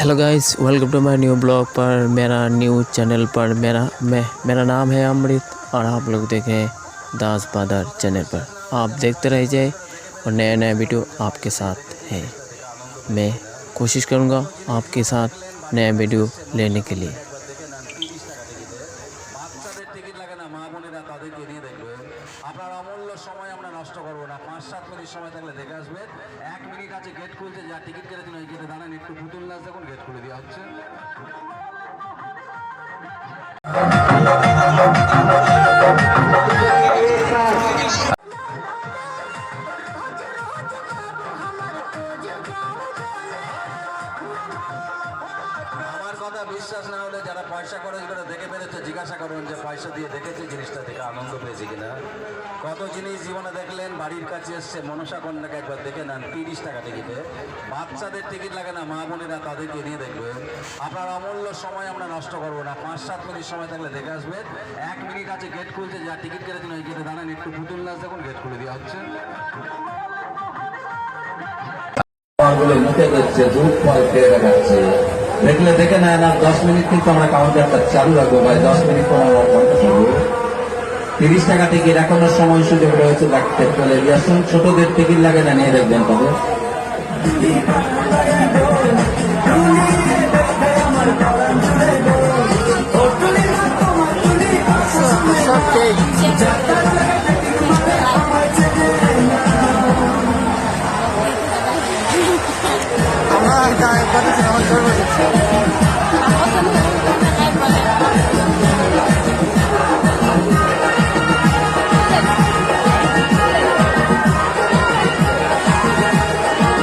Hello guys, welcome to my new blog पर मेरा new channel पर मेरा नाम है अमृत और आप लोग देखें दास बादर चैनल पर। आप देखते रहिए और नया नया वीडियो आपके साथ है। मैं कोशिश करूँगा आपके साथ नया वीडियो लेने के लिए। টিকিট লাগে না, মা বোনেরা তাদেরকে নিয়ে দেখবেন। আপনার অমূল্য সময় আমরা নষ্ট করবো না। 5-7 মিনিট সময় থাকলে দেখে আসবেন। 1 মিনিট আছে, গেট খুলছে, যা টিকিট কেটেছেন ওই গেটে দাঁড়ান, একটু পুতুল নাচ দেখুন, গেট খুলে দেওয়া হচ্ছে। বিশ্বাস না হলে যারা পয়সা খরচ করে দেখে ফেলেছে জিজ্ঞাসা করুন যে পয়সা দিয়ে দেখেছে জিনিসটা দেখে আনন্দ পেয়েছে কিনা। কত জিনিস জীবনে দেখলেন, বাড়ির কাছে এসছে মনসা কন্যাকে একবার দেখে নেন 30 টাকা টিকিটে। বাচ্চাদের টিকিট লাগে না, মা বোনেরা তাদেরকে নিয়ে দেখবেন। আপনার অমূল্য সময় আমরা নষ্ট করবো না। 5-7 মিনিট সময় থাকলে দেখে আসবেন। 1 মিনিট আছে, গেট খুলছে, যা টিকিট কেটেছেন ওই গেটে দাঁড়ান, একটু পুতুল নাচ দেখুন, গেট খুলে দেওয়া হচ্ছে। মুখে যাচ্ছে, দুধ ফল খেয়ে দেখাচ্ছে, দেখলে দেখে নেয় না। 10 মিনিট কিন্তু আমরা কাউন্টারটা চালু রাখবো ভাই, 10 মিনিট পর আমরা কাউন্টার করবো। 30 টাকা টিকিট, এখনো সময় সুযোগ রয়েছে, দেখতে চলে গিয়ে আসুন। ছোটদের টিকিট লাগে না, নিয়ে দেখবেন তবে।